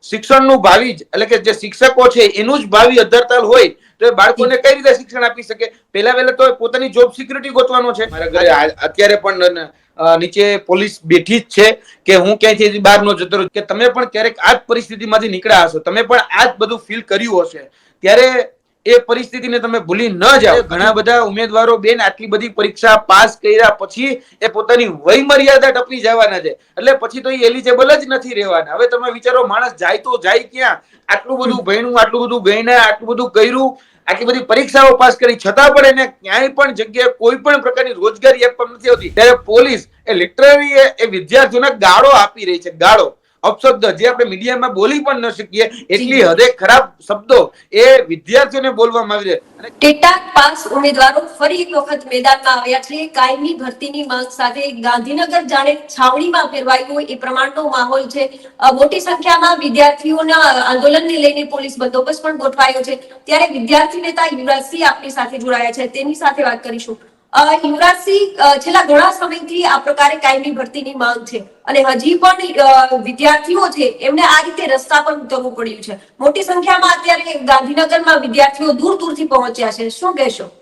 શિક્ષણનું ભાવિ જ એટલે કે જે શિક્ષકો છે એનું જ ભાવિ અધરતાલ હોય તો એ બાળકોને કઈ રીતે શિક્ષણ આપી શકે? પહેલા તો પોતાની જોબ સિક્યુરિટી ગોતવાનો છે. મારા ઘરે અત્યારે પણ નીચે પોલીસ બેઠી જ છે કે હું ક્યાંયથી બહાર ન જતો રહું, કે તમે પણ ક્યારેક આ જ પરિસ્થિતિમાંથી નીકળ્યા હશો, તમે પણ આ જ બધું ફીલ કર્યું હશે. ત્યારે એ પરિસ્થિતિને તમે ભૂલી ન જાઓ. ઘણા બધા ઉમેદવારો બેન આટલી બધી પરીક્ષા પાસ કર્યા પછી એ પોતાની વય મર્યાદા ટપી જવાના છે, એટલે પછી તો એ એલિજિબલ જ નથી રહેવાના. હવે તમે વિચારો, માણસ જાય તો જાય ક્યાં? આટલું બધું ભણ્યું, આટલું બધું ગણ્યા, આટલું બધું કર્યું, આટલી બધી પરીક્ષાઓ પાસ કરી, છતાં પણ એને ક્યાંય પણ જગ્યાએ કોઈ પણ પ્રકારની રોજગારી આપવામાં નથી આવતી. ત્યારે પોલીસ એ લિટરલી એ વિદ્યાર્થીઓને ગાળો આપી રહી છે. ગાળો, અપશબ્દ જે આપણે મીડિયામાં બોલી પણ ન શકીએ એટલી હદે ખરાબ શબ્દો એ વિદ્યાર્થીઓને બોલવામાં આવી છે. ટેટા પાસ ઉમેદવારો ફરી એક વખત મેદાનમાં આવ્યા છે. કાયમી ભરતીની માંગ સાથે ગાંધીનગર જાણે છાવણીમાં ફેરવાયું હોય એ પ્રમાણનો માહોલ છે. મોટી સંખ્યામાં વિદ્યાર્થીઓના આંદોલનને લઈને પોલીસ બંદોબસ્ત પણ ગોઠવાયો છે. ત્યારે વિદ્યાર્થી નેતા યુવરાજસિંહ આપણી સાથે જોડાયા છે, તેની સાથે વાત કરીશું. યુવરાજસિંહ, છેલ્લા ઘણા સમયથી આ પ્રકારે કાયમી ભરતીની માંગ છે અને હજી પણ વિદ્યાર્થીઓ છે એમને આ રીતે રસ્તા પર ઉતરવું પડ્યું છે. મોટી સંખ્યામાં અત્યારે ગાંધીનગરમાં વિદ્યાર્થીઓ દૂર દૂરથી પહોંચ્યા છે. શું કહેશો?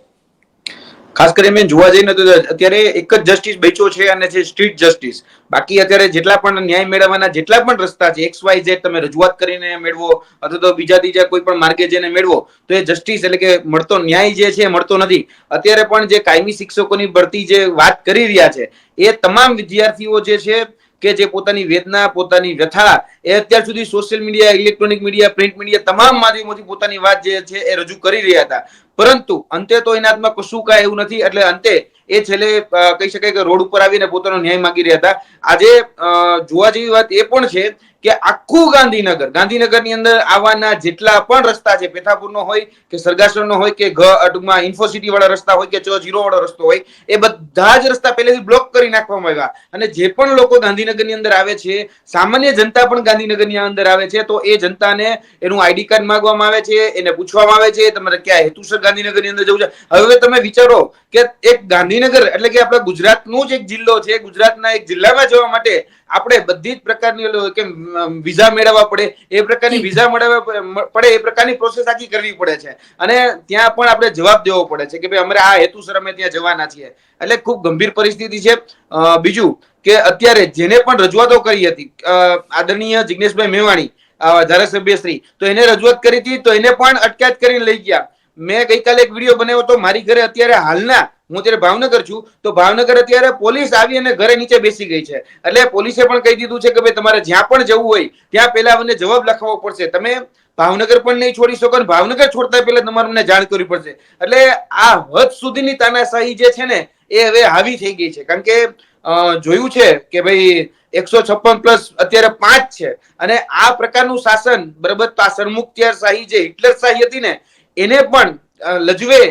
ખાસ કરીને જોવા જઈને તો અત્યારે એક જ જસ્ટિસ બચ્યો છે અને છે સ્ટ્રીટ જસ્ટિસ. બાકી અત્યારે જેટલા પણ ન્યાય મેળવવાના જેટલા પણ રસ્તા છે, XYZ તમે રજૂઆત કરીને મેળવો અથવા તો બીજા ત્રીજા કોઈ પણ માર્ગે જઈને મેળવો, તો એ જસ્ટિસ એટલે કે મળતો ન્યાય જે છે મળતો નથી. અત્યારે પણ જે કાયમી શિક્ષકોની ભરતી જે વાત કરી રહ્યા છે એ તમામ વિદ્યાર્થીઓ જે છે કે જે પોતાની વેદના, પોતાની વ્યથા એ અત્યાર સુધી social media, electronic media, print media તમામ માધ્યમોથી પોતાની વાત જે છે એ રજૂ કરી રહ્યા હતા. પરંતુ અંતે તો એના હાથમાં કશું કાંઈ એવું નથી, એટલે અંતે એ છેલ્લે કહી શકાય કે રોડ ઉપર આવીને પોતાનો ન્યાય માંગી રહ્યા હતા. આજે જોવા જેવી વાત એ પણ છે કે આખું ગાંધીનગરની અંદર આવવાના જેટલા પણ રસ્તા છે, પેથાપુરનો હોય કે સરગાસણનો હોય કે ટૂંકમાં ઇન્ફોસિટી વાળા રસ્તા હોય કે 0 વાળો રસ્તો હોય, એ બધા જ રસ્તા પહેલેથી બ્લોક કરી નાખવામાં આવ્યા. અને જે પણ લોકો ગાંધીનગરની અંદર આવે છે, સામાન્ય જનતા પણ ગાંધીનગરની અંદર આવે છે, તો એ જનતાને એનું આઈડી કાર્ડ માંગવામાં આવે છે, એને પૂછવામાં આવે છે તમારે ક્યાં હેતુસર ગાંધીનગરની અંદર જવું છે. હવે તમે વિચારો કે એક ગાંધીનગર એટલે કે આપણા ગુજરાતનો જ એક જિલ્લો છે, ગુજરાતના એક જિલ્લામાં જવા માટે આપણે બધી જ પ્રકારની કે વિઝા મેળવવા પડે, એ પ્રકારની વિઝા મેળવવા પડે, એ પ્રકારની પ્રોસેસ આખી કરવી પડે છે. અને ત્યાં પણ આપણે જવાબ દેવો પડે છે કે ભાઈ અમારે આ હેતુસર અમે ત્યાં જવાના છીએ. એટલે ખૂબ ગંભીર પરિસ્થિતિ છે. બીજું કે અત્યારે જેને પણ રજૂઆતો કરી હતી, આદરણીય જિગ્નેશભાઈ મેવાણી ધારાસભ્ય શ્રી, તો એને રજૂઆત કરી હતી તો એને પણ અટકાયત કરીને લઈ ગયા. મેં ગઈકાલે એક વિડીયો બનાવ્યો હતો. મારી ઘરે અત્યારે હાલના, હું અત્યારે ભાવનગર છું, તો ભાવનગર અત્યારે પોલીસ આવી અને ઘરે નીચે બેસી ગઈ છે. એટલે પોલીસે પણ કહી દીધું છે કે ભાઈ તમારે જ્યાં પણ જવું હોય ત્યાં પહેલા મને જવાબ લખાવવો પડશે. તમે ભાવનગર પણ નહીં છોડી શકો, ભાવનગર છોડતા પહેલા તમારે મને જાણ કરવી પડશે. એટલે આ હદ સુધીની તાનાશાહી જે છે ને એ હવે હાવી થઈ ગઈ છે. કારણ કે જોયું છે કે ભાઈ 156 અત્યારે 5 છે અને આ પ્રકારનું શાસન, બરાબર, તો આ સરમુખત્યારશાહી જે હિટલરશાહી હતી ને એને પણ લજવે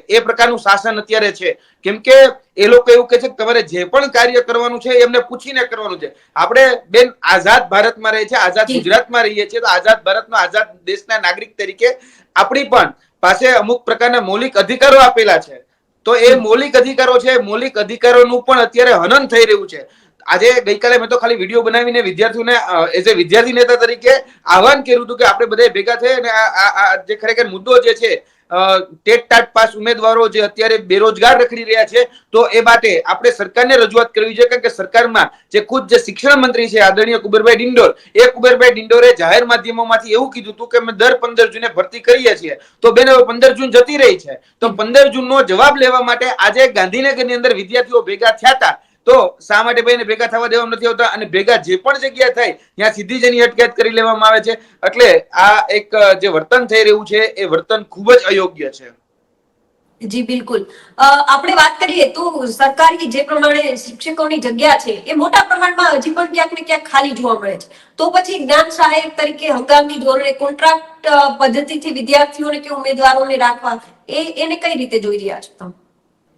એ પ્રકારનું શાસન અત્યારે છે. કેમ કે એ લોકો એવું કહે છે કે તમારે જે પણ કાર્ય કરવાનું છે એમને પૂછીને કરવાનું છે. આપણે બેન આઝાદ ભારતમાં રહીએ છીએ, આઝાદ ગુજરાતમાં રહીએ છીએ, તો આઝાદ ભારતમાં આઝાદ દેશના નાગરિક તરીકે આપણી પણ પાસે અમુક પ્રકારના મૌલિક અધિકારો આપેલા છે. તો એ મૌલિક અધિકારો છે, મૌલિક અધિકારોનું પણ અત્યારે હનન થઈ રહ્યું છે. આજે ગઈકાલે મેં તો ખાલી વિડીયો બનાવીને વિદ્યાર્થીઓને એઝ એ વિદ્યાર્થી નેતા તરીકે આહવાન કર્યું હતું કે આપણે બધા ભેગા થઈ અને આ જે ખરેખર મુદ્દો જે છે, ટેટ ટાટ પાસ ઉમેદવારો જે અત્યારે બેરોજગાર રખડી રહ્યા છે, તો એ માટે આપણે સરકારને રજૂઆત કરવી છે. કારણ કે સરકારમાં જે ખુદ જે શિક્ષણ મંત્રી છે આદરણીય કુબેરભાઈ ડિંડોર, એ કુબેરભાઈ ડિંડોરે જાહેર માધ્યમોમાંથી એવું કીધું હતું કે અમે દર 15 જૂને ભરતી કરીએ છીએ. તો બેન હવે 15 જૂન જતી રહી છે, તો 15 જૂનનો જવાબ લેવા માટે આજે ગાંધીનગરની અંદર વિદ્યાર્થીઓ ભેગા થયા હતા. તો શા માટે ભાઈને ભેગા થવા દેવામાં નથી આવતા? અને ભેગા જે પણ જગ્યા થાય ત્યાં સીધી જ એની અટકાયત કરી લેવામાં આવે છે. એટલે આ એક જે વર્તન થઈ રહ્યું છે એ વર્તન ખૂબ જ અયોગ્ય છે. જી બિલકુલ. આપણે વાત કરીએ તો સરકારી જે પ્રમાણે શિક્ષકોની જગ્યા છે એ મોટા પ્રમાણમાં હજી પણ ક્યાંક ને ક્યાંક ખાલી જોવા મળે છે. તો પછી જ્ઞાન સહાયક તરીકે હંગામી ધોરણે કોન્ટ્રાક્ટ પદ્ધતિથી વિદ્યાર્થીઓને કે ઉમેદવારોને રાખવા, એને કઈ રીતે જોઈ રહ્યા છો તમે?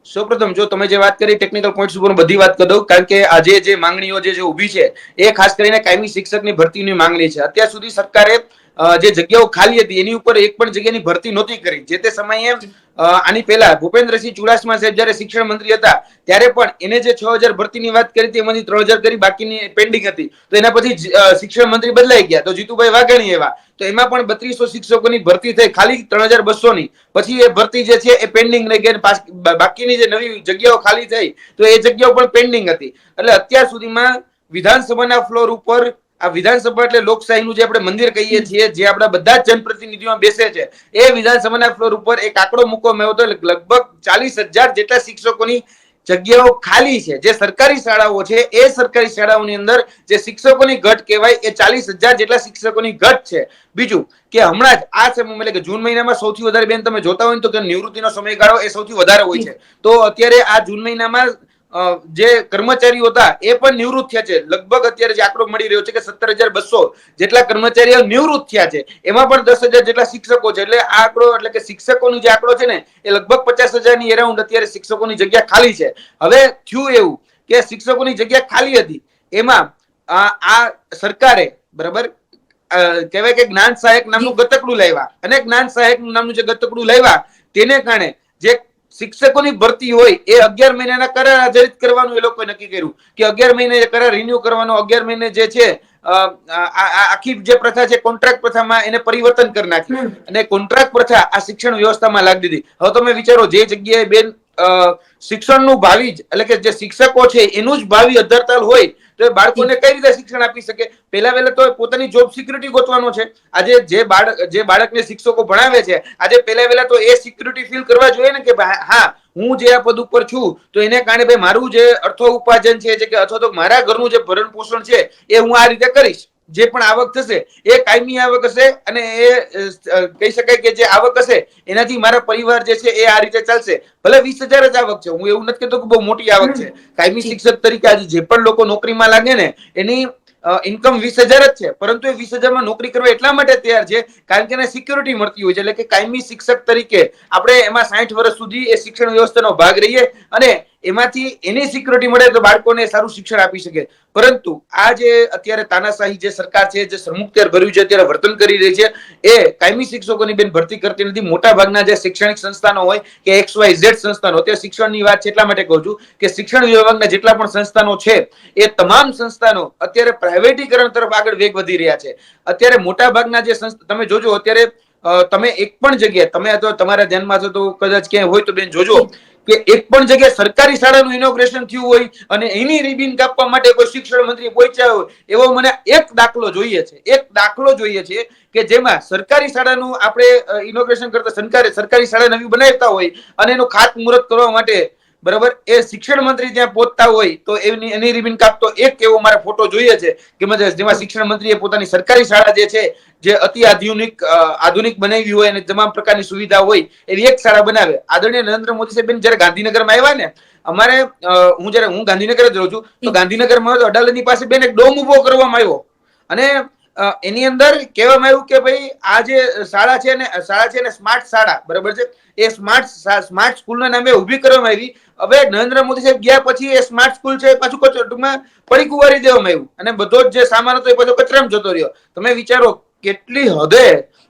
સૌપ્રથમ જો તમે જે વાત કરી ટેકનિકલ પોઈન્ટ્સ ઉપર બધી વાત કરી દઉં. કારણ કે આજે જે માંગણીઓ જે ઊભી છે એ ખાસ કરીને કાયમી શિક્ષકની ભરતીની માંગણી છે. અત્યાર સુધી સરકારે જે જગ્યાઓ ખાલી હતી એની ઉપર એક પણ જગ્યાની ભરતી નહોતી કરી. જે તે સમયે આની પહેલા ભૂપેન્દ્રસિંહ ચુડાસમા સાહેબ જયારે શિક્ષણ મંત્રી હતા ત્યારે પણ એને જે 6000 ભરતીની વાત કરી હતી એમાંથી 3000 કરી, બાકીની પેન્ડિંગ હતી. તો એના પછી શિક્ષણ મંત્રી બદલાઈ ગયા તો જીતુભાઈ વાઘાણી એવા, તો એમાં પણ 3200 શિક્ષકોની ભરતી થઈ, ખાલી 3200 ની. પછી એ ભરતી જે છે એ પેન્ડિંગ રહી ગઈ, બાકીની જે નવી જગ્યાઓ ખાલી થઈ તો એ જગ્યાઓ પણ પેન્ડિંગ હતી. એટલે અત્યાર સુધીમાં વિધાનસભાના ફ્લોર ઉપર, આ વિધાનસભા એટલે લોકશાહીનું જે આપણે મંદિર કહીએ છીએ, જે આપણા બધા જ જનપ્રતિનિધિઓ બેસે છે, એ વિધાનસભાના ફ્લોર ઉપર એક આંકડો મૂકવામાં આવ્યો હતો, લગભગ 40000 જેટલા શિક્ષકોની જગ્યાઓ ખાલી છે. જે સરકારી શાળાઓ છે એ સરકારી શાળાઓની અંદર જે શિક્ષકોની ઘટ કહેવાય એ 40000 જેટલા શિક્ષકોની ઘટ છે. બીજું કે હમણાં જ આ સમયમાં એટલે કે જૂન મહિનામાં સૌથી વધારે બેન તમે જોતા હોય તો કે નિવૃત્તિનો સમયગાળો એ સૌથી વધારે હોય છે. તો અત્યારે આ જૂન મહિનામાં જે કર્મચારીઓ હતા એ પણ નિવૃત્ત થયા છે. લગભગ અત્યારે જે આંકડો મળી રહ્યો છે કે 17200 જેટલા કર્મચારીઓ નિવૃત્ત થયા છે. એમાં પણ 10000 જેટલા શિક્ષકો છે. એટલે આ આંકડો એટલે કે શિક્ષકોનો જે આંકડો છે ને એ લગભગ 50000 ની અરાઉન્ડ અત્યારે શિક્ષકોની જગ્યા ખાલી છે. હવે થયું એવું કે શિક્ષકોની જગ્યા ખાલી હતી, એમાં આ સરકારે બરાબર કહેવાય કે જ્ઞાન સહાયક નામનું ગતકડું લાવ્યા, અને જ્ઞાન સહાયક નામનું જે ગતકડું લાવ્યા તેને કારણે જે શિક્ષકોની ભરતી હોય એ 11 મહિનાના કરાર આધારિત કરવાનું એ લોકોએ નક્કી કર્યું કે 11 મહિને કરાર રિન્યુ કરવાનો, 11 મહિને જે છે આખી જે પ્રથા છે કોન્ટ્રાક્ટ પ્રથામાં એને પરિવર્તન કરી નાખ્યું અને કોન્ટ્રાક્ટ પ્રથા આ શિક્ષણ વ્યવસ્થામાં લાવી દીધી. હવે તમે વિચારો, જે જગ્યાએ બેન શિક્ષણનું ભાવિ જ એટલે કે જે શિક્ષકો છે એનું જ ભાવિ અધરતાલ હોય તો એ બાળકોને કઈ રીતે શિક્ષણ આપી શકે? પહેલા તો પોતાની જોબ સિક્યુરિટી ગોતવાનો છે. આજે જે બાળકને શિક્ષકો ભણાવે છે, આજે પહેલા તો એ સિક્યુરિટી ફીલ કરવા જોઈએ ને કે હા, હું જે આ પદ ઉપર છું તો એને કારણે ભાઈ મારું જે અર્થો ઉપાર્જન છે કે અથવા તો મારા ઘરનું જે ભરણ પોષણ છે એ હું આ રીતે કરીશ. જે પણ આવક થશે એ કાયમી આવક હશે, અને એ કહી શકાય કે જે આવક હશે એનાથી મારા પરિવાર જે છે એ આ રીતે ચાલશે. ભલે 20000 જ આવક છે, હું એવું નથી કહેતો કે બહુ મોટી આવક છે. કાયમી શિક્ષક તરીકે આજે જે પણ લોકો નોકરીમાં લાગે ને એની ઇન્કમ 20000 જ છે, પરંતુ એ 20000 માં નોકરી કરવા એટલા માટે તૈયાર છે કારણ કે એને સિક્યુરિટી મળતી હોય છે. એટલે કે કાયમી શિક્ષક તરીકે આપણે એમાં 60 વર્ષ સુધી એ શિક્ષણ વ્યવસ્થાનો ભાગ રહીએ અને એમાંથી એની સિક્યુરિટી મળે તો બાળકોને સારું શિક્ષણ આપી શકે. પરંતુ આ જે અત્યારે તાનાશાહી જે સરકાર છે, જે સરમુખત્યાર ભર્યું છે અત્યારે વર્તન કરી રહી છે, એ કાયમી શિક્ષકોની બેન ભરતી કરતી નથી. મોટા ભાગના જે શૈક્ષણિક સંસ્થાનો હોય કે XYZ સંસ્થાનો, અત્યારે શિક્ષણની વાત છે એટલા માટે કહું છું કે શિક્ષણ વિભાગના જેટલા પણ સંસ્થાનો છે એ તમામ સંસ્થાનો અત્યારે પ્રાઇવેટીકરણ તરફ આગળ વેગ વધી રહ્યા છે. અત્યારે મોટા ભાગના જે તમે જોજો, અત્યારે તમે એક પણ જગ્યાએ તમે અથવા તમારા ધ્યાનમાં છો તો કદાચ ક્યાંય હોય તો બેન જોજો કે એક પણ જગ્યાએ સરકારી શાળાનું ઇનોગ્રેશન થયું હોય અને એની રિબિન કાપવા માટે કોઈ શિક્ષણ મંત્રી પહોંચ્યા હોય એવો મને એક દાખલો જોઈએ છે. એક દાખલો જોઈએ છે કે જેમાં સરકારી શાળાનું આપણે ઇનોગ્રેશન કરતા સરકારી શાળા નવી બનાવતા હોય અને એનું ખાતમુહૂર્ત કરવા માટે બરાબર એ શિક્ષણ મંત્રી ત્યાં પહોંચતા હોય તો એની રિબિન કાપતો એક એવો મારે ફોટો જોઈએ છે કે જેમાં શિક્ષણ મંત્રીએ પોતાની સરકારી શાળા જે છે જે અતિ આધુનિક બનાવી હોય અને તમામ પ્રકારની સુવિધા હોય એવી એક શાળા બનાવે. આદરણીય નરેન્દ્ર મોદી સાહેબ જયારે ગાંધીનગરમાં આવ્યા ને, અમારે હું ગાંધીનગર જ રહું છું તો ગાંધીનગરમાં અડાલજની પાસે બેન એક ડોમ ઉભો કરવામાં આવ્યો અને એની અંદર કહેવામાં આવ્યું કે ભાઈ આ જે શાળા છે ને સ્માર્ટ શાળા બરાબર છે, એ સ્માર્ટ સ્કૂલના નામે ઉભી કરવામાં આવી. હવે નરેન્દ્ર મોદી સાહેબ ગયા પછી એ સ્માર્ટ સ્કૂલ છે પાછું ટૂંકમાં પડીકું વાળી દેવામાં આવ્યું અને બધો જ જે સામાન હતો એ પાછો કચરામાં જતો રહ્યો. તમે વિચારો કેટલી હદે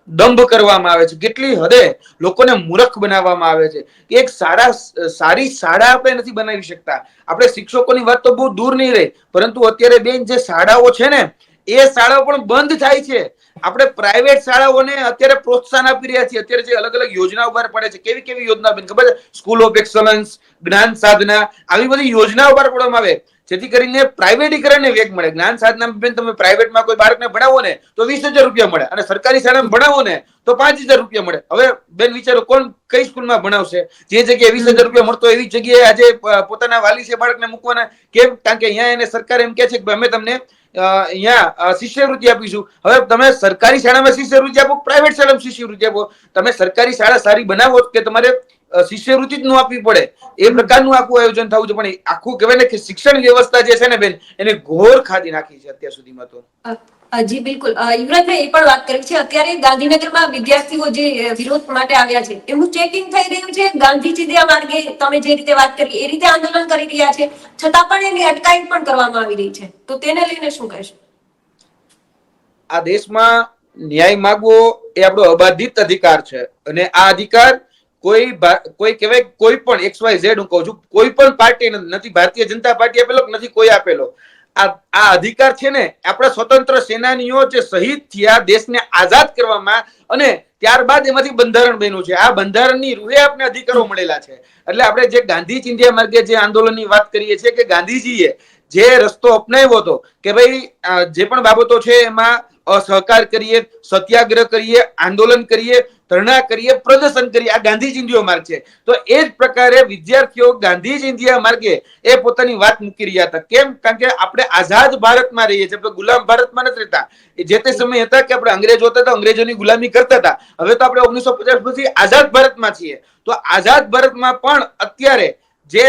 દંભ કરવામાં આવે છે, કેટલી હદે લોકોને મૂર્ખ બનાવવામાં આવે છે. એક સારી શાળા આપણે નથી બનાવી શકતા. આપણે શિક્ષકોની વાત તો બહુ દૂર નહીં રહે, પરંતુ અત્યારે બેન જે શાળાઓ છે ને એ શાળાઓ પણ બંધ થાય છે. આપણે પ્રાઇવેટ શાળાઓને અત્યારે પ્રોત્સાહન આપી રહ્યા છીએ. અત્યારે જે અલગ અલગ યોજનાઓ બહાર પડે છે, કેવી કેવી યોજના બેન ખબર છે? સ્કૂલ ઓફ એક્સલન્સ, જ્ઞાન સાધના, આવી બધી યોજનાઓ બહાર પાડવામાં આવે જેથી કરીને પ્રાઇવેટીકરણને વેગ મળે. જ્ઞાન સાધના બેન તમે પ્રાઇવેટમાં કોઈ બાળકને ભણાવો ને તો 20000 રૂપિયા મળે અને સરકારી શાળામાં ભણાવો ને તો 5000 રૂપિયા મળે. હવે બેન વિચારો કોણ કઈ સ્કૂલમાં ભણાવશે? જે જગ્યાએ 20000 રૂપિયા મળતો એવી જગ્યાએ આજે પોતાના વાલી છે બાળકને મૂકવાના કેમ? કારણ કે અહીંયા એને સરકાર એમ કે છે કે અમે તમને અહીંયા શિષ્યવૃત્તિ આપીશું. હવે તમે સરકારી શાળામાં શિષ્યવૃત્તિ આપો, પ્રાઇવેટ શાળામાં શિષ્યવૃત્તિ આપો, તમે સરકારી શાળા સારી બનાવો કે તમારે શિષ્યવૃત્તિ જ ન આપવી પડે એ પ્રકારનું આખું આયોજન થવું છે. પણ આખું કહેવાય ને કે શિક્ષણ વ્યવસ્થા જે છે ને બેન એને ઘોર ખાધી નાખી છે અત્યાર સુધીમાં તો. જી બિલકુલ. યુવરાજભાઈ એ પણ વાત કરી છે, અત્યારે ગાંધીનગરમાં વિદ્યાર્થીઓ જે વિરોધ માટે આવ્યા છે એમનું ચેકિંગ થઈ રહ્યું છે. ગાંધી ચિંધ્યા માર્ગે તમે જે રીતે વાત કરી એ રીતે આંદોલન કરી રહ્યા છે, છતાં પણ એની અટકાયત પણ કરવામાં આવી રહી છે. તો તેને લઈને શું કહેશો? આ દેશમાં ન્યાય માંગવો એ આપણો અબાધિત અધિકાર છે અને આ અધિકાર કોઈ કહેવાય કોઈ પણ XYZ હું કહું છું, કોઈ પણ પાર્ટી નથી ભારતીય જનતા પાર્ટી આપેલો નથી કોઈ આપેલો. આ અધિકાર છે ને આપણા સ્વતંત્ર સેનાનીઓ જે શહીદ થયા દેશને આઝાદ કરવામાં, અને ત્યારબાદ એમાંથી બંધારણ બન્યું છે. આ બંધારણની રૂહે આપણે અધિકારો મળેલા છે. એટલે આપણે જે ગાંધી ચિંધ્યા માર્ગે જે આંદોલનની વાત કરીએ છીએ કે ગાંધીજીએ જે રસ્તો અપનાવ્યો હતો કે ભાઈ જે પણ બાબતો છે એમાં અસહકાર કરીએ, સત્યાગ્રહ કરીએ, આંદોલન કરીએ, ધરણા કરીએ, પ્રદર્શન કરીએ, આ ગાંધી ચિંધ્યા માર્ગ છે. તો એ જ પ્રકારે વિદ્યાર્થીઓ ગાંધી ચિંધ્યા માર્ગે એ પોતાની વાત મૂકી રહ્યા હતા. કેમ? કારણ કે આપણે આઝાદ ભારતમાં રહીએ છીએ, આપણે ગુલામ ભારતમાં નથી રહેતા. જે તે સમય હતા કે આપણે અંગ્રેજો હતા તો અંગ્રેજોની ગુલામી કરતા હતા. હવે તો આપણે 1950 પછી આઝાદ ભારતમાં છીએ. તો આઝાદ ભારતમાં પણ અત્યારે જે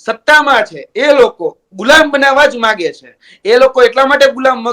સત્તામાં છે એ લોકો ગુલામ બનાવવા જ માંગે છે. એ લોકો એટલા માટે ગુલામ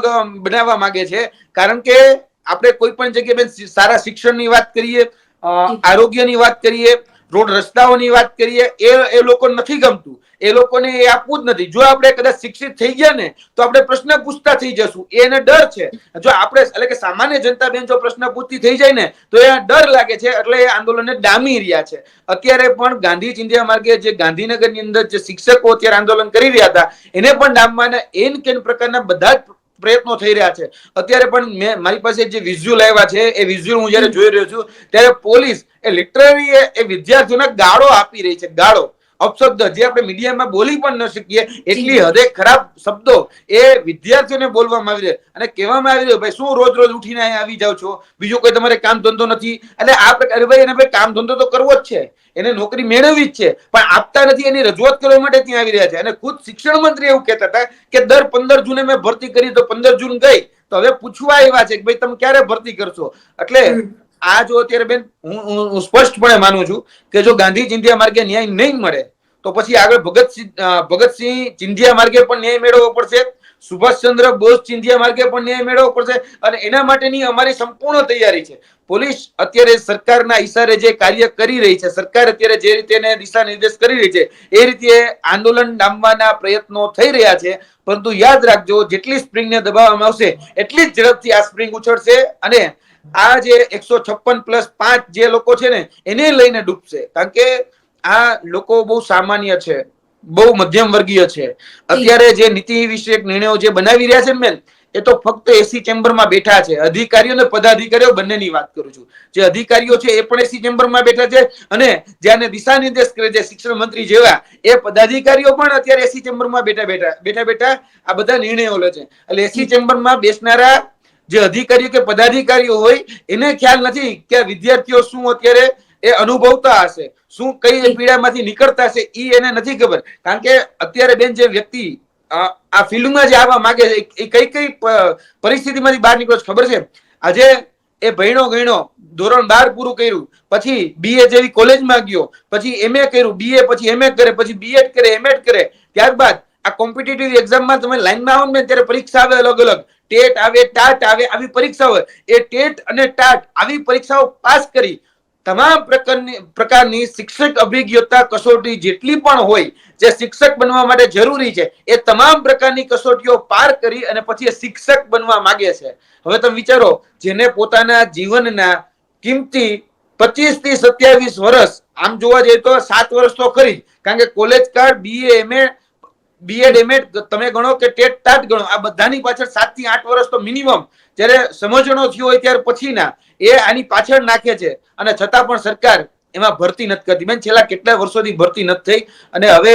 બનાવવા માંગે છે કારણ કે આપણે કોઈ પણ જગ્યાએ સારા શિક્ષણની વાત કરીએ, આરોગ્યની વાત કરીએ, રોડ રસ્તાઓની વાત કરીએ, એ લોકો નથી ગમતું. એ લોકોને એ આપવું જ નથી. જો આપણે કદાચ શિક્ષિત થઈ ગયા ને તો આપણે પ્રશ્ન પૂછતા થઈ જશું, એને ડર છે. જો આપણે એટલે કે સામાન્ય જનતા બેન જો પ્રશ્ન પૂછતી થઈ જાય ને તો એ ડર લાગે છે, એટલે એ આંદોલનને ડામી રહ્યા છે. અત્યારે પણ ગાંધી ચિંધ્યા માર્ગે જે ગાંધીનગરની અંદર જે શિક્ષકો અત્યારે આંદોલન કરી રહ્યા હતા એને પણ ડામવાના એન કેન પ્રકારના બધા જ પ્રયત્નો થઈ રહ્યા છે. અત્યારે પણ મારી પાસે જે વિઝ્યુઅલ આવ્યા છે એ વિઝ્યુઅલ હું જયારે જોઈ રહ્યો છું ત્યારે પોલીસ એ લિટરલી એ વિદ્યાર્થીઓને ગાળો આપી રહી છે. ગાળો, અપશબ્દ જે આપણે મીડિયામાં બોલી પણ ન શકીએ એટલી હદે ખરાબ શબ્દો એ વિદ્યાર્થીઓને બોલવામાં આવી રહ્યા અને કહેવામાં આવી રહ્યું ભાઈ શું રોજ રોજ ઉઠીને અહીંયા આવી જાવ છો, બીજું કોઈ તમારે કામ ધંધો નથી. એટલે આ પ્રકારે ભાઈ એને ભાઈ કામ ધંધો તો કરવો જ છે, એને નોકરી મેળવવી જ છે, પણ આપતા નથી. એની રજૂઆત કરવા માટે ત્યાં આવી રહ્યા છે. અને ખુદ શિક્ષણ મંત્રી એવું કહેતા હતા કે દર 15 જૂને મેં ભરતી કરી તો 15 જૂન ગઈ તો હવે પૂછવા આવ્યા છે કે ભાઈ તમે ક્યારે ભરતી કરશો. એટલે આ જો અત્યારે બેન હું સ્પષ્ટપણે માનું છું કે જો ગાંધી ચિંધ્યા માર્ગે ન્યાય નહીં મળે તો પછી આગળ ભગતસિંહ ચિંધ્યા માર્ગે પણ ન્યાય મેળવવો પડશે, સુભાષચંદ્ર બોઝ ચિંધ્યા માર્ગે પણ ન્યાય મેળવવો પડશે. અને એના માટેની અમારી સંપૂર્ણ તૈયારી છે. પોલીસ અત્યારે સરકારના ઈશારે જે કાર્ય કરી રહી છે, સરકાર અત્યારે જે રીતે દિશા નિર્દેશ કરી રહી છે એ રીતે આંદોલન ડામવાના પ્રયત્નો થઈ રહ્યા છે. પરંતુ યાદ રાખજો જેટલી સ્પ્રિંગને દબાવવામાં આવશે એટલી જ ઝડપથી આ સ્પ્રિંગ ઉછળશે અને આ જે 156+5 જે લોકો છે ને એને લઈને ડૂબશે. કારણ કે આ લોકો બહુ સામાન્ય છે, બહુ મધ્યમ વર્ગીય છે. અત્યારે જે નીતિ વિષયક નિર્ણયો જે બનાવી રહ્યા છે ને બેન એ તો ફક્ત એસી ચેમ્બરમાં બેઠા છે. અધિકારીઓ અને પદાધિકારીઓ બંનેની વાત કરું છું. જે અધિકારીઓ છે એ પણ એસી ચેમ્બરમાં બેઠા છે અને જેને દિશા નિર્દેશ કરે છે શિક્ષણ મંત્રી જેવા એ પદાધિકારીઓ પણ અત્યારે એસી ચેમ્બરમાં બેઠા આ બધા નિર્ણયો લે છે. એટલે એસી ચેમ્બરમાં બેસનારા જે અધિકારીઓ કે પદાધિકારીઓ હોય એને ખ્યાલ નથી કે વિદ્યાર્થીઓ શું અત્યારે એ અનુભવતા હશે, શું કઈ પીડામાંથી નીકળતા હશે એ એને નથી ખબર. કારણ કે અત્યારે બેન જે વ્યક્તિ આ ફિલ્ડમાં જે આવવા માંગે છે એ કઈ કઈ પરિસ્થિતિમાંથી બહાર નીકળે ખબર છે? આજે એ ભણ્યો ગણ્યો, ધોરણ 12 પૂરું કર્યું, પછી બીએ જેવી કોલેજમાં ગયો, પછી એમએ કર્યું, બીએ પછી એમએ કરે, પછી બીએડ કરે, એમએડ કરે, ત્યારબાદ આ કોમ્પિટિટિવ એક્ઝામમાં તમે લાઈનમાં આવો ને ત્યારે પરીક્ષા આવે અલગ અલગ, ટેટ આવે, ટાટ આવે, આવી પરીક્ષા હોય. એ ટેટ અને ટાટ આવી પરીક્ષાઓ પાસ કરી તમામ પ્રકારની શિક્ષક અભિજ્ઞતા કસોટી જેટલી પણ હોય જે શિક્ષક બનવા માટે જરૂરી છે એ તમામ પ્રકારની કસોટીઓ પાર કરી અને પછી એ શિક્ષક બનવા માંગે છે. હવે તમે વિચારો જેને પોતાના જીવનના કિંમતી 25 થી 27 વર્ષ, આમ જોવા જઈએ તો 7 વર્ષ તો ખરી, કારણ કે college card, BA, MA, BEd, MEd તમે ગણો કે ટેટ ટાટ ગણો, આ બધાની પાછળ 7 થી 8 વર્ષ તો મિનિમમ જ્યારે સમજણો થયો હોય ત્યાર પછીના એ આની પાછળ નાખે છે. અને છતાં પણ સરકાર એમાં ભરતી નથી કરતી. બેન છેલ્લા કેટલા વર્ષોથી ભરતી નથી થઈ અને હવે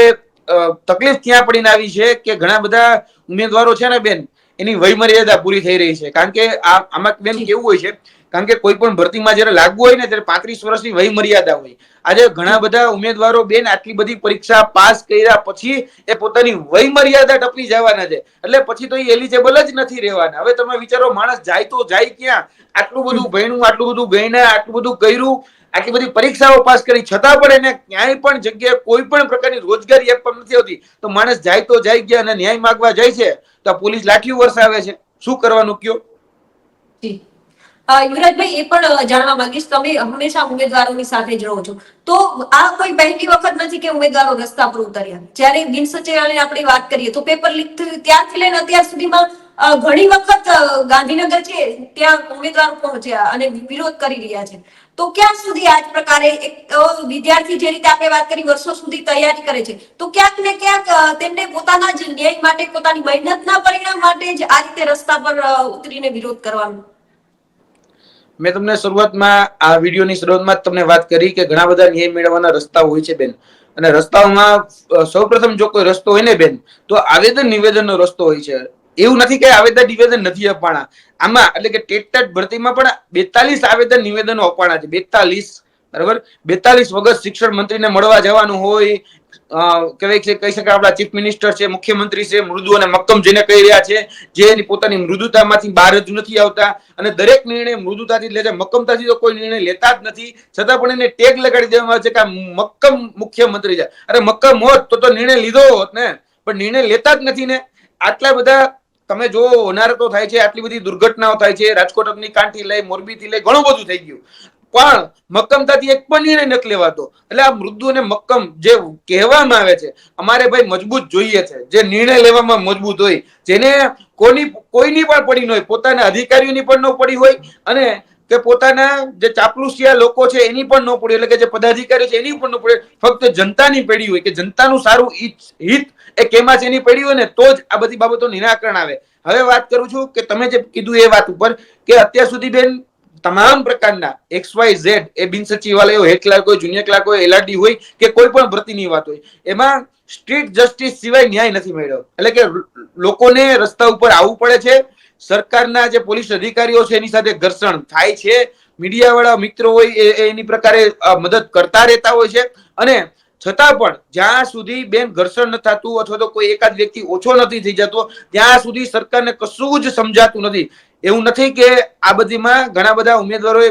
તકલીફ ક્યાં પડીને આવી છે કે ઘણા બધા ઉમેદવારો છે ને બેન એની વયમર્યાદા પૂરી થઈ રહી છે. કારણ કે આમાં બેન કેવું હોય છે, કારણ કે કોઈ પણ ભરતીમાં જયારે લાગુ હોય ને ત્યારે 35 વર્ષની વયમર્યાદા હોય. આજે ઘણા બધા ઉમેદવારો બેન આટલી બધી પરીક્ષા પાસ કર્યા પછી એ પોતાની વયમર્યાદા ટપી જવાના છે, એટલે પછી તો એ એલિજિબલ જ નથી રહેવાના. હવે તમે વિચારો માણસ જાય તો જાય ક્યાં? આટલું બધું ભણ્યું, આટલું બધું ગણ્યા, આટલું બધું કર્યું, આટલી બધી પરીક્ષાઓ પાસ કરી, છતાં પણ એને ક્યાંય પણ જગ્યાએ કોઈ પણ પ્રકારની રોજગારી આપવામાં નથી આવતી. તો માણસ જાય તો જાય ગયા અને ન્યાય માંગવા જાય છે તો પોલીસ લાઠીઓ વરસાવે છે. શું કરવાનું કયો? યુવરાજભાઈ, એ પણ જાણવા માંગીશ, તમે હંમેશા ઉમેદવારોની સાથે જ રહો છો, તો આ કોઈ પહેલી વખત નથી કે ઉમેદવારો રસ્તા પર ઉતર્યા. જ્યારે બિન સચિવાલયની આપણે વાત કરીએ તો પેપર લીક થયું ત્યારથી લઈને અત્યાર સુધીમાં ઘણી વખત ગાંધીનગર છે ત્યાં ઉમેદવારો પહોંચ્યા અને વિરોધ કરી રહ્યા છે. તો ક્યાં સુધી આ જ પ્રકારે એક વિદ્યાર્થી જે રીતે આપણે વાત કરી વર્ષો સુધી તૈયારી કરે છે, તો ક્યાંક ને ક્યાંક તેમને પોતાના જ ન્યાય માટે, પોતાની મહેનતના પરિણામ માટે જ આ રીતે રસ્તા પર ઉતરીને વિરોધ કરવાનો. મેં તમને શરૂઆતમાં આ વિડીયોની શરૂઆતમાં જ તમને વાત કરી કે ઘણા બધા ન્યાય મેળવવાના રસ્તાઓ હોય છે બેન, અને રસ્તાઓમાં સૌપ્રથમ જો કોઈ રસ્તો હોય ને બેન, તો આવેદન નિવેદનનો રસ્તો હોય છે. એવું નથી કે આવેદન નિવેદન નથી અપાણા. આમાં એટલે કે ટેટ ભરતીમાં પણ 42 આવેદન નિવેદનો અપાણા છે. 42, બરાબર. 42 વખત શિક્ષણ મંત્રીને મળવા જવાનું હોય. કહેવાય છે, કહી શકાય આપણા ચીફ મિનિસ્ટર છે, મુખ્યમંત્રી છે, મૃદુ અને મક્કમ જેને કહી રહ્યા છે, જે એની પોતાની મૃદુતામાંથી બહાર જ નથી આવતા અને દરેક નિર્ણય મૃદુતાથી લે છે, મક્કમતાથી તો કોઈ નિર્ણય લેતા જ નથી. છતાં પણ એને ટેગ લગાડી દેવામાં આવે છે કે આ મક્કમ મુખ્યમંત્રી છે. અરે મક્કમ હોત તો નિર્ણય લીધો હોત ને, પણ નિર્ણય લેતા જ નથી ને. આટલા બધા તમે જો હોનારતો થાય છે, આટલી બધી દુર્ઘટનાઓ થાય છે, રાજકોટ અગ્નિકાંડથી લઈ મોરબીથી લઈ ઘણું બધું થઈ ગયું, પણ મક્કમતાથી એક પણ નિર્ણય નથી લેવાતો. એટલે આ મૃદુ અને મક્કમ જે કહેવામાં આવે છે, અમારે ભાઈ મજબૂત જોઈએ છે, જે નિર્ણય લેવામાં મજબૂત હોય, જેને કોઈની પણ પડી ન હોય, પોતાના અધિકારીઓની પણ ન પડી હોય અને કે પોતાના જે ચાપલુસિયા લોકો છે એની પણ ન પડી, એટલે કે જે પદાધિકારીઓ છે એની પણ ન પડી, ફક્ત જનતાની પડી હોય કે જનતાનું સારું હિત એ કેમાં છે એની પડી હોય ને, તો જ આ બધી બાબતો નિરાકરણ આવે. હવે વાત કરું છું કે તમે જે કીધું એ વાત ઉપર કે અત્યાર સુધી બેન તમામ પ્રકારના XYZ એ બિન સચિવાલય હોય, હેડ ક્લાર્ક હોય, જુનિયર ક્લાર્ક હોય, LRD હોય કે કોઈ પણ ભરતીની વાત હોય, એમાં સ્ટ્રીટ જસ્ટિસ સિવાય ન્યાય નથી મળ્યો. એટલે કે લોકોને રસ્તા ઉપર આવવું પડે છે. સરકારના જે પોલીસ અધિકારીઓ છે એની સાથે ઘર્ષણ થાય છે. મીડિયા વાળા મિત્રો હોય એની પ્રકારે મદદ કરતા રહેતા હોય છે, અને છતાં પણ જ્યાં સુધી બેન ઘર્ષણ ન થતું અથવા તો કોઈ એકાદ વ્યક્તિ ઓછો નથી થઈ જતો, ત્યાં સુધી સરકારને કશું જ સમજાતું નથી. એવું નથી કે આ બધીમાં ઘણા બધા ઉમેદવારોએ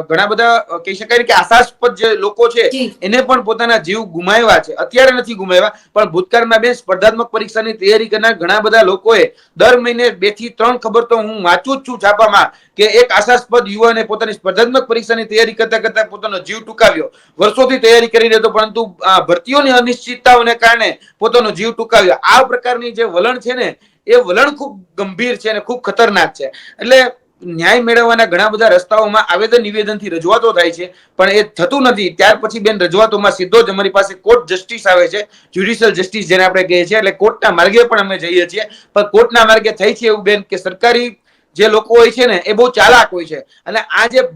ઘણા બધા કહી શકાય કે આશાસ્પદ જે લોકો છે એને પણ પોતાના જીવ ગુમાવ્યા છે. અત્યારે નથી ગુમાવ્યા, પણ ભૂતકાળમાં બે સ્પર્ધાત્મક પરીક્ષાની તૈયારી કરનાર ઘણા બધા લોકોએ દર મહિને 2 થી 3 ખબર તો હું વાંચું જ છું છાપામાં કે એક આશાસ્પદ યુવાને પોતાની સ્પર્ધાત્મક પરીક્ષાની તૈયારી કરતા કરતા પોતાનો જીવ ટૂંકાવ્યો. વર્ષોથી તૈયારી કરી રહ્યો હતો, પરંતુ ભરતીઓની અનિશ્ચિતતાઓને કારણે પોતાનો જીવ ટૂંકાવ્યો. આ પ્રકારની જે વલણ છે ને, એ વલણ ખૂબ ગંભીર છે અને ખૂબ ખતરનાક છે. એટલે ન્યાય મેળવવાના ઘણા બધા રસ્તાઓમાં આવેદન નિવેદનથી રજૂઆતો થાય છે, પણ એ થતું નથી. ત્યાર પછી બેન રજૂઆતોમાં સીધો જ અમારી પાસે કોર્ટ જસ્ટિસ આવે છે, જ્યુડિશિયલ જસ્ટિસ જેને આપણે કહીએ છીએ. એટલે કોર્ટના માર્ગે પણ અમે જઈએ છીએ, પણ કોર્ટના માર્ગે થઈ છે એવું બેન કે સરકારી જે લોકો હોય છે ને એ બહુ ચાલાક હોય છે, અને આ જે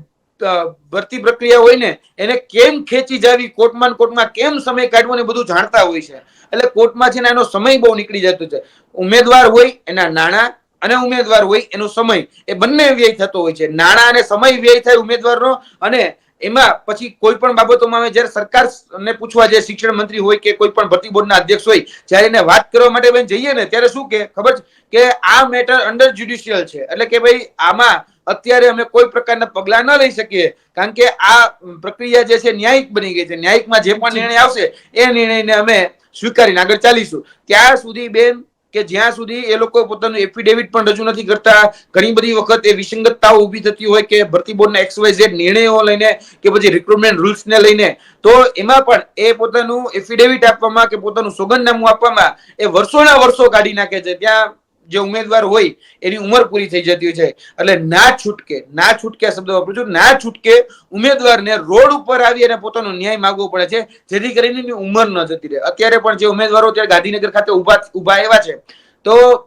ભરતી પ્રક્રિયા હોય ને એને કેમ ખેંચી જાવી, કોર્ટમાં કેમ સમય કાઢવો ને બધું જાણતા હોય છે. એટલે કોર્ટમાં છે ને એનો સમય બહુ નીકળી જતો છે. ઉમેદવાર હોય એના નાણાં અને ઉમેદવાર હોય એનો સમય, એ બંને વ્યય થતો હોય છે. નાણાં અને સમય વ્યય થાય ઉમેદવારનો, અને એમાં પછી કોઈ પણ બાબતોમાં આવે જ્યારે સરકારને પૂછવા જે શિક્ષણ મંત્રી હોય કે કોઈ પણ ભરતી બોર્ડના અધ્યક્ષ હોય, જ્યારે એને વાત કરવા માટે બેન જઈએ ને ત્યારે શું કે ખબર છે કે આ મેટર અંડર જ્યુડિશિયલ છે. એટલે કે ભાઈ આમાં અત્યારે અમે કોઈ પ્રકારના પગલા ન લઈ શકીએ, કારણ કે આ પ્રક્રિયા જે છે ન્યાયિક બની ગઈ છે. ન્યાયિકમાં જે પણ નિર્ણય આવશે એ નિર્ણયને અમે સ્વીકારીને આગળ ચાલીશું. ત્યાં સુધી બેન કે જ્યાં સુધી એ લોકો પોતાનું એફિડેવિટ પણ રજૂ નથી કરતા, ઘણી બધી વખત એ વિસંગતતાઓ ઊભી થતી હોય કે ભરતી બોર્ડના XYZ નિર્ણયો લઈને કે પછી રિક્રુટમેન્ટ રૂલ્સને લઈને, તો એમાં પણ એ પોતાનું એફિડેવિટ આપવામાં કે પોતાનું સોગંદનામું આપવામાં એ વર્ષોના વર્ષો કાઢી નાખે છે. ત્યાં જે ઉમેદવાર હોય એની ઉંમર પૂરી થઈ જતી હોય છે. એટલે ના છૂટકે શબ્દ વાપરું છું, ના છૂટકે ઉમેદવારને રોડ ઉપર આવી અને પોતાનો ન્યાય માંગવો પડે છે, જેથી કરીને એની ઉંમર ન જતી રહે. અત્યારે પણ જે ઉમેદવારો ગાંધીનગર ખાતે ઉભા આવ્યા છે, તો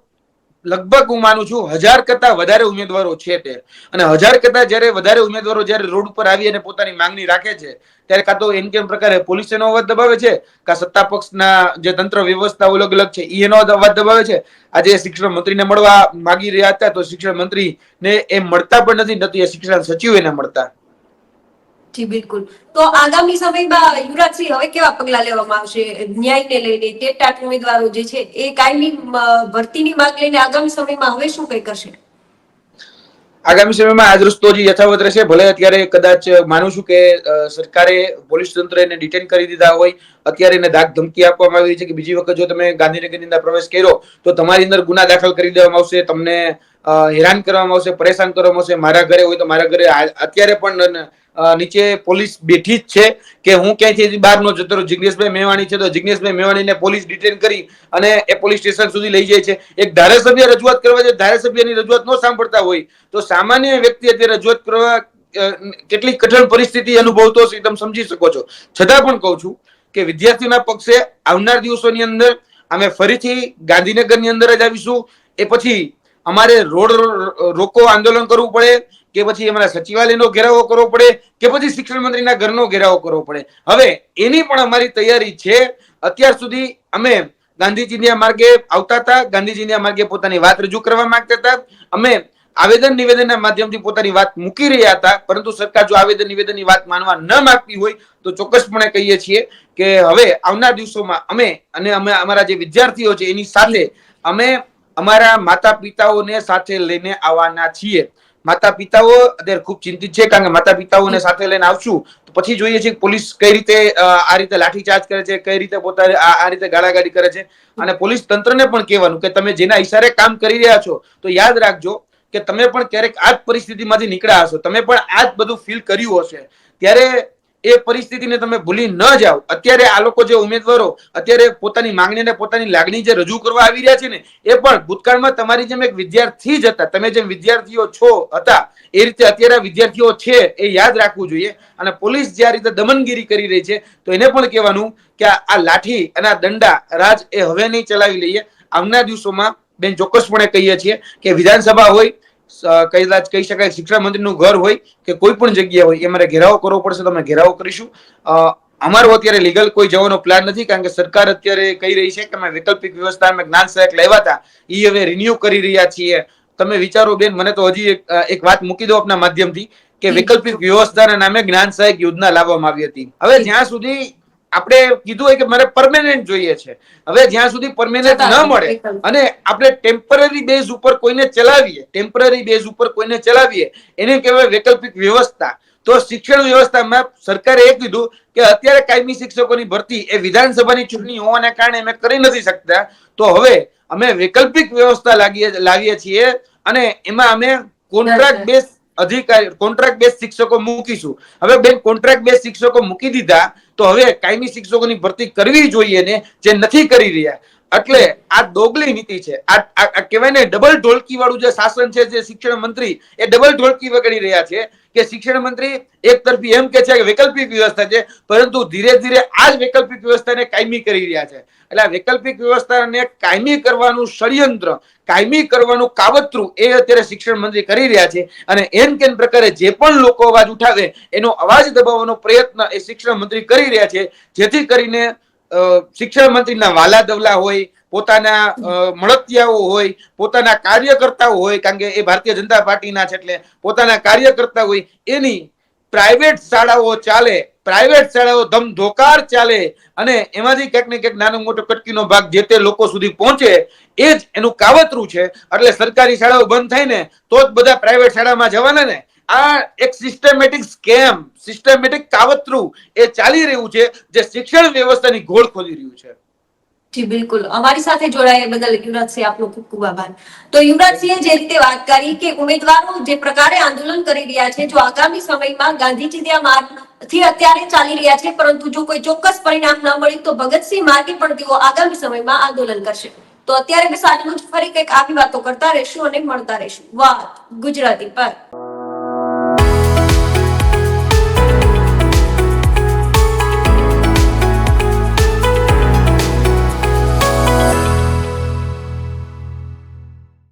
લગભગ હું માનું છું 1000 કરતા વધારે ઉમેદવારો છે તે, અને 1000 કરતા જ્યારે વધારે ઉમેદવારો જ્યારે રોડ ઉપર આવી અને પોતાની માંગણી રાખે છે, ત્યારે કાં તો કેમ પ્રકારે પોલીસ એનો અવાજ દબાવે છે, કાં સત્તા પક્ષના જે તંત્ર વ્યવસ્થા અલગ અલગ છે એનો અવાજ દબાવે છે. આજે શિક્ષણ મંત્રીને મળવા માંગી રહ્યા હતા, તો શિક્ષણ મંત્રીને એ મળતા પણ નથી, શિક્ષણ સચિવ એને મળતા. જી બિલકુલ. તો આગામી સમયમાં યુવરાજસિંહ હવે કેવા પગલા લેવામાં આવશે ન્યાયને લઈને? ટેટ ઉમેદવારો જે છે એ કાયમી ભરતીની માંગ લઈને આગામી સમયમાં હવે શું કઈ કરશે? આગામી સમયમાં આજ રસ્તો જે યથાવત રહેશે. ભલે અત્યારે કદાચ માનું છું કે સરકારે પોલીસ તંત્ર એને ડિટેન કરી દીધા હોય, અત્યારે એને ધાક ધમકી આપવામાં આવી છે કે બીજી વખત જો તમે ગાંધીનગરની અંદર પ્રવેશ કર્યો તો તમારી અંદર ગુના દાખલ કરી દેવામાં આવશે, તમને હેરાન કરવામાં આવશે, પરેશાન કરવામાં આવશે. મારા ઘરે હોય તો મારા ઘરે અત્યારે પણ નીચે પોલીસ બેઠી જ છે કે હું ક્યાંયથી બહાર નો જતો રહું. જિગ્નેશભાઈ મેવાણી છે તો જિગ્નેશભાઈ મેવાણીને પોલીસ ડિટેન કરી અને એ પોલીસ સ્ટેશન સુધી લઈ જાય છે. એક ધારાસભ્ય રજૂઆત કરવા જાય, ધારાસભ્યની રજૂઆત ન સાંભળતા હોય તો સામાન્ય વ્યક્તિ અત્યારે રજૂઆત કરવા કેટલી કઠણ પરિસ્થિતિ અનુભવતો હશે તમે સમજી શકો છો. છતાં પણ કહું છું કે વિદ્યાર્થીઓના પક્ષે આવનાર દિવસોની અંદર અમે ફરીથી ગાંધીનગરની અંદર જ આવીશું. એ પછી અમારે રોડ રોકો આંદોલન કરવું પડે કે પછી અમારા સચિવાલયનો ઘેરાવો કરવો પડે કે પછી શિક્ષણ મંત્રીના ઘરનો ઘેરાવો કરવો પડે. હવે એની પણ અમારી તૈયારી છે. અત્યાર સુધી અમે ગાંધીજીના માર્ગે આવતા હતા, ગાંધીજીના માર્ગે પોતાની વાત રજૂ કરવા માંગતા હતા. અમે આવેદન નિવેદનના માધ્યમથી પોતાની વાત મૂકી રહ્યા હતા, પરંતુ સરકાર જો આવેદન નિવેદનની વાત માનવા ન માંગતી હોય તો ચોક્કસપણે કહીએ છીએ કે હવે આવનાર દિવસોમાં અમે અને અમે અમારા જે વિદ્યાર્થીઓ છે એની સાથે અમે અમારા માતા પિતાઓને સાથે લઈને આવવાના છીએ. માતા પિતાઓ અત્યારે ખૂબ ચિંતિત છે, કારણ કે માતા પિતાઓને સાથે લઈને આવશું તો પછી જોઈએ છે પોલીસ કઈ રીતે આ રીતે લાઠીચાર્જ કરે છે, કઈ રીતે પોતાને આ રીતે ગાળાગાળી કરે છે. અને પોલીસ તંત્રને પણ કહેવાનું કે તમે જેના ઈશારે કામ કરી રહ્યા છો તો યાદ રાખજો કે તમે પણ ક્યારેક આ જ પરિસ્થિતિમાંથી નીકળ્યા હશો, તમે પણ આ જ બધું ફીલ કર્યું હશે. ત્યારે એ પરિસ્થિતિને તમે ભૂલી ન જાઓ. અત્યારે આ લોકો જે ઉમેદવારો અત્યારે પોતાની માંગણીને પોતાની લાગણી જે રજૂ કરવા આવી રહ્યા છે ને, એ પણ ભૂતકાળમાં તમારી જેમ એક વિદ્યાર્થી જ હતા. તમે જેમ વિદ્યાર્થીઓ હતા એ રીતે અત્યારે વિદ્યાર્થીઓ છે એ યાદ રાખવું જોઈએ. અને પોલીસ જે આ રીતે દમનગીરી કરી રહી છે તો એને પણ કહેવાનું કે આ લાઠી અને આ દંડા રાજ એ હવે નહીં ચલાવી લઈએ. આવનાર દિવસોમાં બેન ચોક્કસપણે કહીએ છીએ કે વિધાનસભા હોય, કદાચ કહી શકાય શિક્ષણ મંત્રીનું ઘર હોય કે કોઈ પણ જગ્યા હોય, એ અમારે ઘેરાવો કરવો પડશે તો અમે ઘેરાવો કરીશું. અમારો અત્યારે લીગલ કોઈ જવાનો પ્લાન નથી, કારણ કે સરકાર અત્યારે કહી રહી છે કે અમે વૈકલ્પિક વ્યવસ્થા અમે જ્ઞાન સહાયક લાવ્યા હતા એ હવે રિન્યુ કરી રહ્યા છીએ. તમે વિચારો બેન, મને તો હજી એક વાત મૂકી દો આપના માધ્યમથી કે વૈકલ્પિક વ્યવસ્થાના નામે જ્ઞાન સહાયક યોજના લાવવામાં આવી હતી. હવે જ્યાં સુધી આપણે કીધું હોય કે મારે પરમેનન્ટ જોઈએ છે, હવે જ્યાં સુધી પરમેનન્ટ ન મળે અને આપણે ટેમ્પરરી બેઝ ઉપર કોઈને ચલાવીએ, ટેમ્પરરી બેઝ ઉપર કોઈને ચલાવીએ એને કહેવાય વૈકલ્પિક વ્યવસ્થા. તો શિક્ષણ વ્યવસ્થામાં સરકારે એ કીધું કે અત્યારે કાયમી શિક્ષકોની ભરતી એ વિધાનસભાની ચૂંટણી હોવાને કારણે અમે કરી નથી શકતા, તો હવે અમે વૈકલ્પિક વ્યવસ્થા લાવીએ છીએ અને એમાં અમે કોન્ટ્રાક્ટ બેઝ અધિકારી, કોન્ટ્રાક્ટ બેઝ શિક્ષકો મૂકીશું. હવે બેન કોન્ટ્રાક્ટ બેઝ શિક્ષકો મૂકી દીધા તો હવે કાયમી શિક્ષકોની ભરતી કરવી જોઈએ ને, જે નથી કરી રહ્યા. એટલે આ દોગલી નીતિ છે. આ કહેવાય ને ડબલ ઢોલકી વાળું જે શાસન છે, જે શિક્ષણ મંત્રી એ ડબલ ઢોલકી વગાડી રહ્યા છે કે શિક્ષણ મંત્રી એક તરફી એમ કે છે કે વૈકલ્પિક વ્યવસ્થા છે, પરંતુ ધીરે ધીરે આ જ વૈકલ્પિક વ્યવસ્થાને કાયમી કરી રહ્યા છે. એટલે આ વૈકલ્પિક વ્યવસ્થાને કાયમી કરવાનું ષડયંત્ર, કાયમી કરવાનું કાવતરું એ અત્યારે શિક્ષણ મંત્રી કરી રહ્યા છે. અને એન કેન પ્રકારે જે પણ લોકો અવાજ ઉઠાવે એનો અવાજ દબાવવાનો પ્રયત્ન એ શિક્ષણ મંત્રી કરી રહ્યા છે, જેથી કરીને શિક્ષણ મંત્રીના વાલા દવલા હોય, પોતાના મળતિયાઓ હોય, પોતાના કાર્યકર્તાઓ હોય, કારણ કે એ ભારતીય જનતા પાર્ટીના છે એટલે પોતાના કાર્યકર્તા હોય, એની પ્રાઇવેટ શાળાઓ ચાલે, પ્રાઇવેટ શાળાઓ ધમધોકાર ચાલે અને એમાંથી ક્યાંક ને ક્યાંક નાનો મોટો કટકીનો ભાગ જે તે લોકો સુધી પહોંચે, એ જ એનું કાવતરું છે. એટલે સરકારી શાળાઓ બંધ થાય ને તો જ બધા પ્રાઇવેટ શાળામાં જવાના ને. આ એક સિસ્ટમેટિક સ્કેમ, સિસ્ટમેટિક કાવતરું એ ચાલી રહ્યું છે, જે શિક્ષણ વ્યવસ્થાની ગોળ ખોલી રહ્યું છે. જી બિલકુલ, અમારી સાથે જોડાયા બદલ યુવરાજસિંહ આપનો ખૂબ ખૂબ આભાર. તો યુવરાજસિંહે જે રીતે વાત કરી કે ઉમેદવારો જે પ્રકારે આંદોલન કરી રહ્યા છે, જો આગામી સમયમાં ગાંધીજીના માર્ગથી અત્યારે ચાલી રહ્યા છે, પરંતુ જો કોઈ ચોક્કસ પરિણામ ન મળે તો ભગતસિંહ માર્ગે પણ તેઓ આગામી સમયમાં આંદોલન કરશે. તો અત્યારે બસ આટલું જ. ફરી કંઈક આવી વાતો કરતા રહેશું અને મળતા રહેશું વાત ગુજરાતી પર.